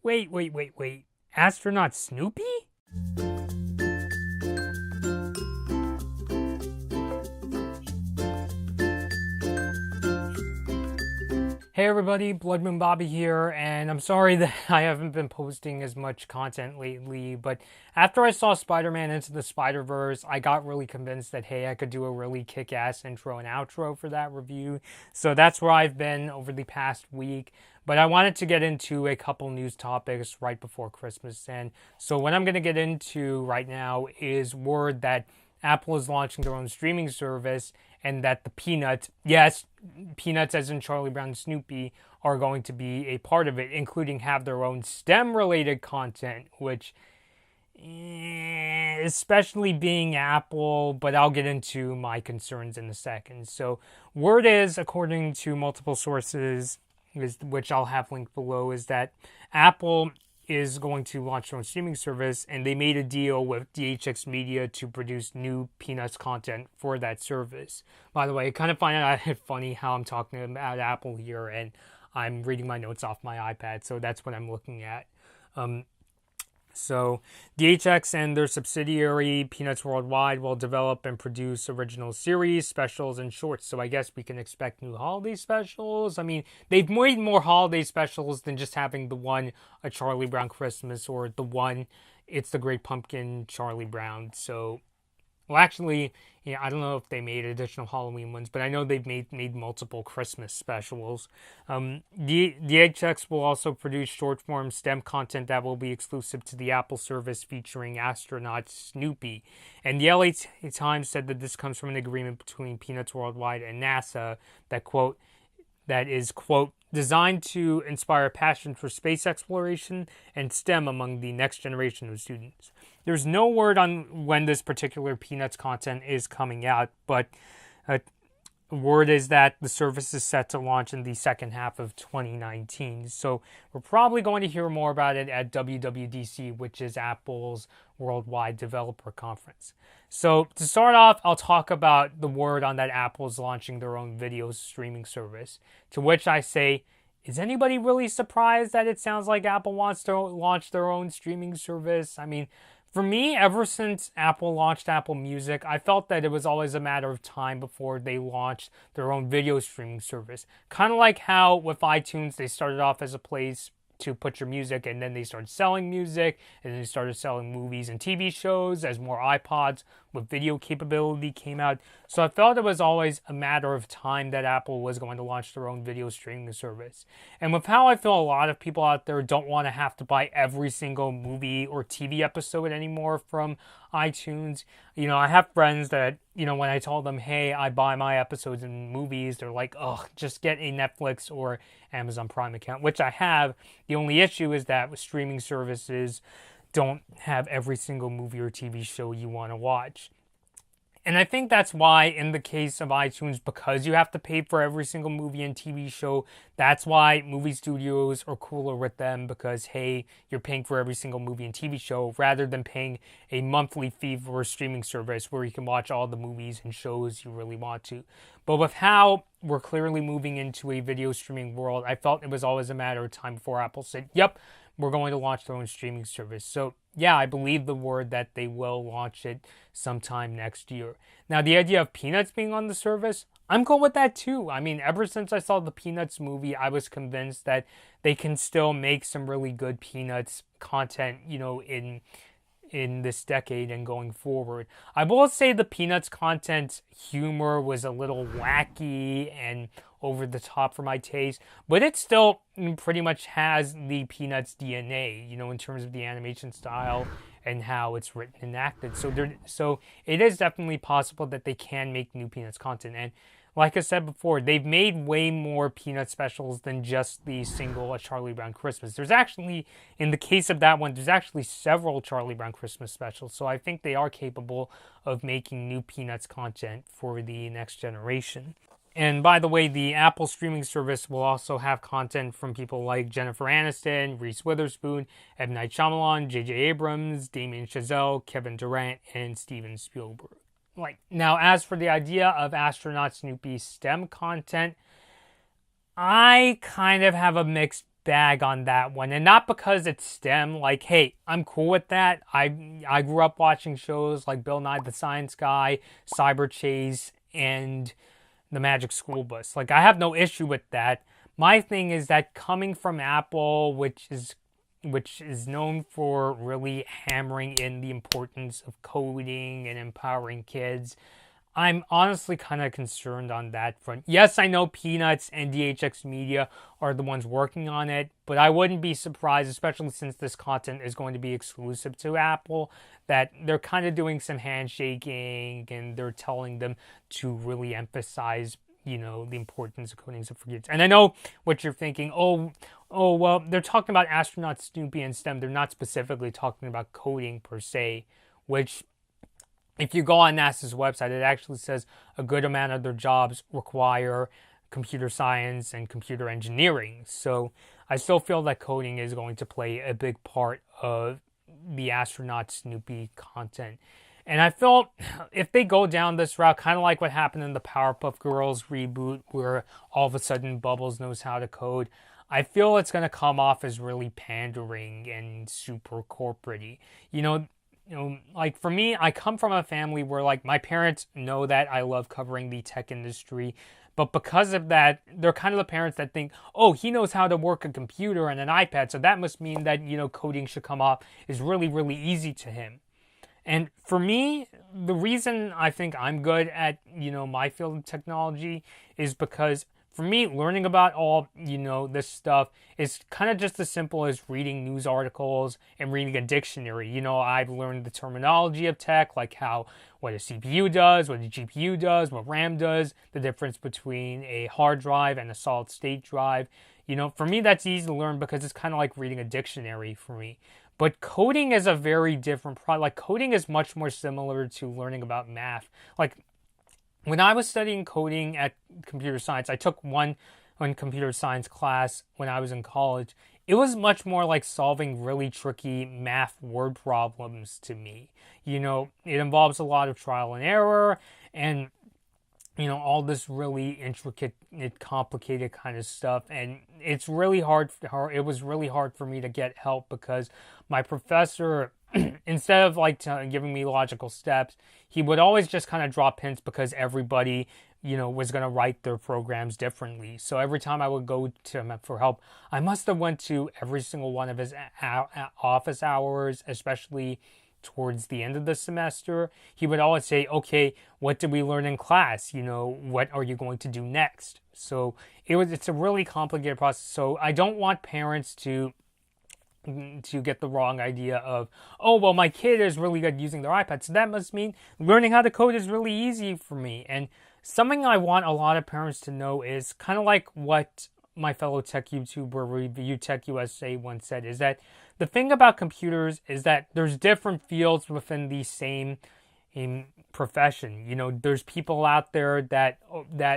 Wait. Astronaut Snoopy? Hey everybody, Blood Moon Bobby here, and I'm sorry that I haven't been posting as much content lately, but after I saw Spider-Man Into the Spider-Verse, I got really convinced that, hey, I could do a really kick-ass intro and outro for that review, so that's where I've been over the past week. But I wanted to get into a couple news topics right before Christmas, and so what I'm going to get into right now is word that Apple is launching their own streaming service, and that the Peanuts, yes, Peanuts as in Charlie Brown and Snoopy, are going to be a part of it, including have their own STEM-related content, which, especially being Apple, but I'll get into my concerns in a second. So, word is, according to multiple sources, which I'll have linked below, is that Apple is going to launch their own streaming service, and they made a deal with DHX Media to produce new Peanuts content for that service. By the way, I kind of find it funny how I'm talking about Apple here, and I'm reading my notes off my iPad, so that's what I'm looking at. So, DHX and their subsidiary, Peanuts Worldwide, will develop and produce original series, specials, and shorts. So I guess we can expect new holiday specials. I mean, they've made more holiday specials than just having the one A Charlie Brown Christmas or the one It's the Great Pumpkin Charlie Brown. So, well, actually, yeah, I don't know if they made additional Halloween ones, but I know they've made multiple Christmas specials. DHX will also produce short-form STEM content that will be exclusive to the Apple service featuring Astronaut Snoopy. And the LA Times said that this comes from an agreement between Peanuts Worldwide and NASA that, quote, that is, quote, designed to inspire passion for space exploration and STEM among the next generation of students. There's no word on when this particular Peanuts content is coming out, but word is that the service is set to launch in the second half of 2019. So we're probably going to hear more about it at WWDC, which is Apple's Worldwide Developer Conference. So to start off, I'll talk about the word on that Apple is launching their own video streaming service, to which I say, is anybody really surprised that it sounds like Apple wants to launch their own streaming service? I mean, for me, ever since Apple launched Apple Music, I felt that it was always a matter of time before they launched their own video streaming service. Kind of like how with iTunes, they started off as a place to put your music, and then they started selling music, and then they started selling movies and TV shows as more iPods with video capability came out. So I felt it was always a matter of time that Apple was going to launch their own video streaming service. And with how I feel a lot of people out there don't want to have to buy every single movie or TV episode anymore from iTunes. You know, I have friends that, you know, when I told them, hey, I buy my episodes and movies, they're like, ugh, just get a Netflix or Amazon Prime account, which I have. The only issue is that with streaming services don't have every single movie or TV show you want to watch. And I think that's why, in the case of iTunes, because you have to pay for every single movie and TV show, that's why movie studios are cooler with them, because, hey, you're paying for every single movie and TV show, rather than paying a monthly fee for a streaming service where you can watch all the movies and shows you really want to. But with how we're clearly moving into a video streaming world, I felt it was always a matter of time before Apple said, yep, we're going to launch their own streaming service. So, yeah, I believe the word that they will launch it sometime next year. Now, the idea of Peanuts being on the service, I'm cool with that too. I mean, ever since I saw the Peanuts movie, I was convinced that they can still make some really good Peanuts content, you know, in this decade and going forward. I will say the Peanuts content humor was a little wacky and over the top for my taste, but it still pretty much has the Peanuts DNA, you know, in terms of the animation style and how it's written and acted. So it is definitely possible that they can make new Peanuts content. And like I said before, they've made way more Peanut specials than just the single A Charlie Brown Christmas. There's actually, in the case of that one, there's actually several Charlie Brown Christmas specials. So I think they are capable of making new Peanuts content for the next generation. And by the way, the Apple streaming service will also have content from people like Jennifer Aniston, Reese Witherspoon, M. Night Shyamalan, J.J. Abrams, Damien Chazelle, Kevin Durant, and Steven Spielberg. Now, as for the idea of Astronaut Snoopy's STEM content, I kind of have a mixed bag on that one, and not because it's STEM. Like, hey, I'm cool with that. I grew up watching shows like Bill Nye the Science Guy, Cyber Chase, and the Magic School Bus. Like, I have no issue with that. My thing is that coming from Apple, which is known for really hammering in the importance of coding and empowering kids, I'm honestly kind of concerned on that front. Yes, I know Peanuts and DHX Media are the ones working on it, but I wouldn't be surprised, especially since this content is going to be exclusive to Apple, that they're kind of doing some handshaking and they're telling them to really emphasize, the importance of coding for kids. And I know what you're thinking. Oh, well, they're talking about Astronaut Snoopy and STEM. They're not specifically talking about coding per se, which, if you go on NASA's website, it actually says a good amount of their jobs require computer science and computer engineering. So I still feel that coding is going to play a big part of the Astronaut Snoopy content. And I feel if they go down this route, kind of like what happened in the Powerpuff Girls reboot, where all of a sudden Bubbles knows how to code, I feel it's going to come off as really pandering and super corporate-y. Like for me, I come from a family where like my parents know that I love covering the tech industry, but because of that, they're kind of the parents that think, oh, he knows how to work a computer and an iPad, so that must mean that, coding should come off is really, really easy to him. And for me, the reason I think I'm good at, my field of technology is because for me, learning about all, this stuff is kind of just as simple as reading news articles and reading a dictionary. I've learned the terminology of tech, like what a CPU does, what a GPU does, what RAM does, the difference between a hard drive and a solid state drive. For me, that's easy to learn because it's kind of like reading a dictionary for me. But coding is a very different product. Like, coding is much more similar to learning about math. Like, when I was studying coding at computer science, I took one computer science class when I was in college. It was much more like solving really tricky math word problems to me. It involves a lot of trial and error and, all this really intricate, complicated kind of stuff. And it's really hard. It was really hard for me to get help because my professor, instead of giving me logical steps, he would always just kind of drop hints because everybody, was going to write their programs differently. So every time I would go to him for help, I must have went to every single one of his office hours, especially towards the end of the semester. He would always say, okay, what did we learn in class? What are you going to do next? So it's a really complicated process. So I don't want parents to get the wrong idea of, oh, well, my kid is really good using their iPad, so that must mean learning how to code is really easy for me. And something I want a lot of parents to know is kind of like what my fellow tech YouTuber Review Tech USA once said, is that the thing about computers is that there's different fields within the same profession. There's people out there that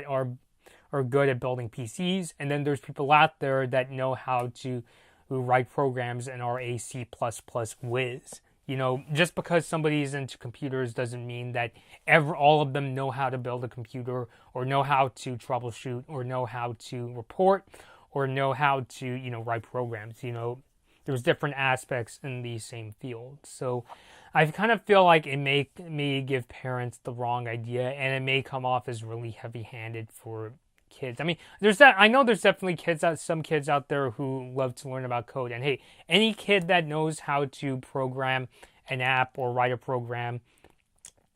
are good at building PCs, and then there's people out there that know how to write programs and are a C++ whiz. Just because somebody's into computers doesn't mean that all of them know how to build a computer or know how to troubleshoot or know how to report or know how to, write programs. There's different aspects in the same field. So I kind of feel like it may give parents the wrong idea, and it may come off as really heavy-handed for kids. I mean, I know there's definitely some kids out there who love to learn about code. And hey, any kid that knows how to program an app or write a program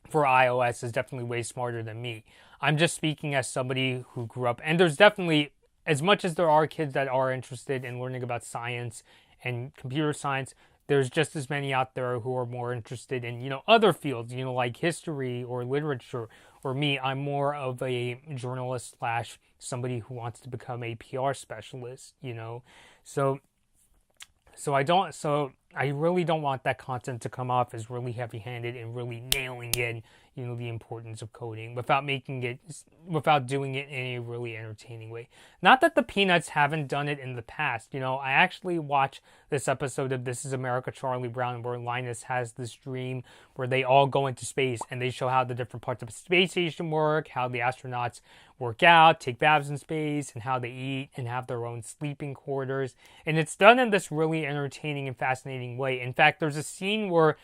for iOS is definitely way smarter than me. I'm just speaking as somebody who grew up. And there's definitely, as much as there are kids that are interested in learning about science and computer science, there's just as many out there who are more interested in, other fields, like history or literature. Or me, I'm more of a journalist / somebody who wants to become a PR specialist, So I really don't want that content to come off as really heavy-handed and really nailing in, the importance of coding without doing it in a really entertaining way. Not that the Peanuts haven't done it in the past. I actually watched this episode of This Is America, Charlie Brown, where Linus has this dream where they all go into space and they show how the different parts of the space station work, how the astronauts work out, take baths in space, and how they eat, and have their own sleeping quarters. And it's done in this really entertaining and fascinating way. In fact, there's a scene where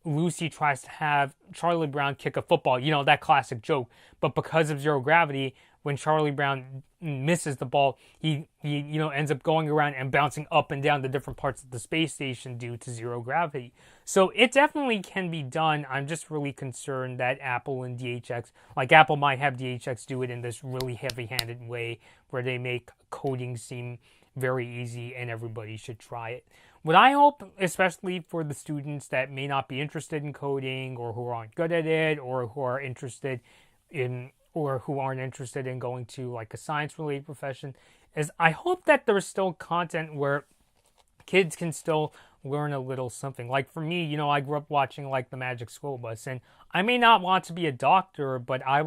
Lucy tries to have Charlie Brown kick a football, that classic joke. But because of zero gravity, when Charlie Brown misses the ball, he ends up going around and bouncing up and down the different parts of the space station due to zero gravity. So it definitely can be done. I'm just really concerned that Apple and DHX, like Apple might have DHX do it in this really heavy-handed way where they make coding seem very easy and everybody should try it. What I hope, especially for the students that may not be interested in coding or who aren't good at it or who aren't interested in going to like a science-related profession, is I hope that there's still content where kids can still learn a little something. Like for me, I grew up watching like the Magic School Bus, and I may not want to be a doctor, but I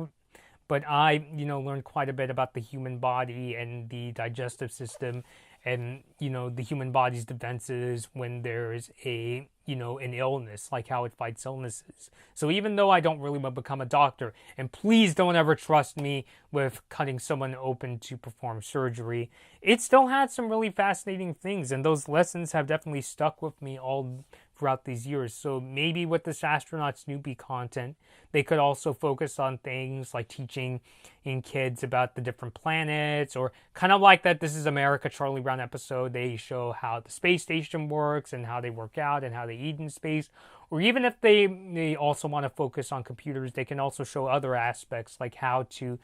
learned quite a bit about the human body and the digestive system and, the human body's defenses when there's an illness, like how it fights illnesses. So even though I don't really want to become a doctor, and please don't ever trust me with cutting someone open to perform surgery, it still had some really fascinating things, and those lessons have definitely stuck with me all throughout these years. So maybe with this Astronaut Snoopy content, they could also focus on things like teaching in kids about the different planets, or kind of like that This Is America Charlie Brown episode, they show how the space station works and how they work out and how they eat in space. Or even if they also want to focus on computers, they can also show other aspects like how to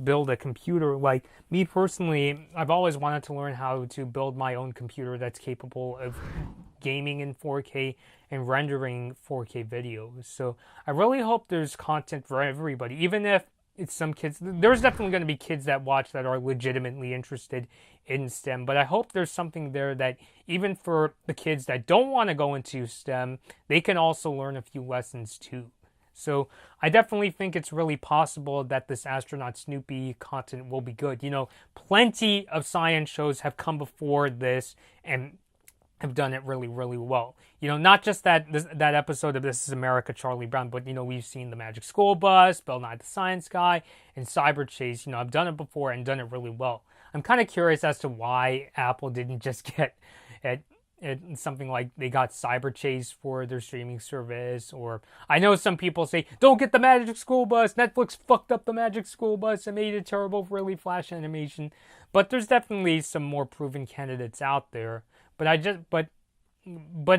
build a computer. Like me personally, I've always wanted to learn how to build my own computer that's capable of gaming in 4K and rendering 4K videos. So I really hope there's content for everybody, even if it's some kids. There's definitely going to be kids that watch that are legitimately interested in STEM, but I hope there's something there that even for the kids that don't want to go into STEM, they can also learn a few lessons too. So I definitely think it's really possible that this Astronaut Snoopy content will be good. Plenty of science shows have come before this and have done it really, really well. Not just that episode of This Is America Charlie Brown, but, we've seen The Magic School Bus, Bill Nye the Science Guy, and Cyber Chase. I've done it before and done it really well. I'm kind of curious as to why Apple didn't just get at something like they got Cyber Chase for their streaming service. Or I know some people say, don't get the Magic School Bus. Netflix fucked up the Magic School Bus and made it terrible for really flash animation. But there's definitely some more proven candidates out there. But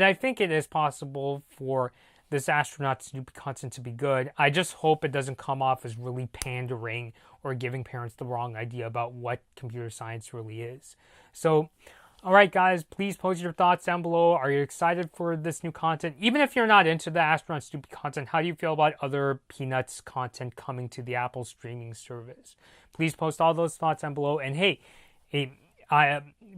I think it is possible for this Astronaut Snoopy content to be good. I just hope it doesn't come off as really pandering or giving parents the wrong idea about what computer science really is. So, all right, guys, please post your thoughts down below. Are you excited for this new content? Even if you're not into the Astronaut Snoopy content, how do you feel about other Peanuts content coming to the Apple streaming service? Please post all those thoughts down below. And hey,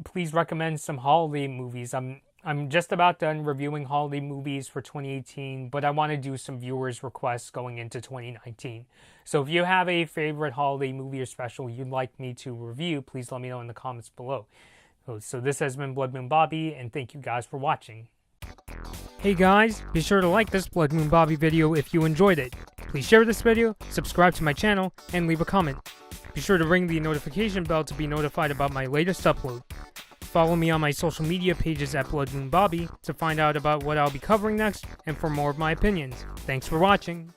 please recommend some holiday movies. I'm just about done reviewing holiday movies for 2018, but I want to do some viewers' requests going into 2019. So if you have a favorite holiday movie or special you'd like me to review, please let me know in the comments below. So this has been Blood Moon Bobby, and thank you guys for watching. Hey guys, be sure to like this Blood Moon Bobby video if you enjoyed it. Please share this video, subscribe to my channel, and leave a comment. Be sure to ring the notification bell to be notified about my latest upload. Follow me on my social media pages at Blood Moon Bobby to find out about what I'll be covering next and for more of my opinions. Thanks for watching.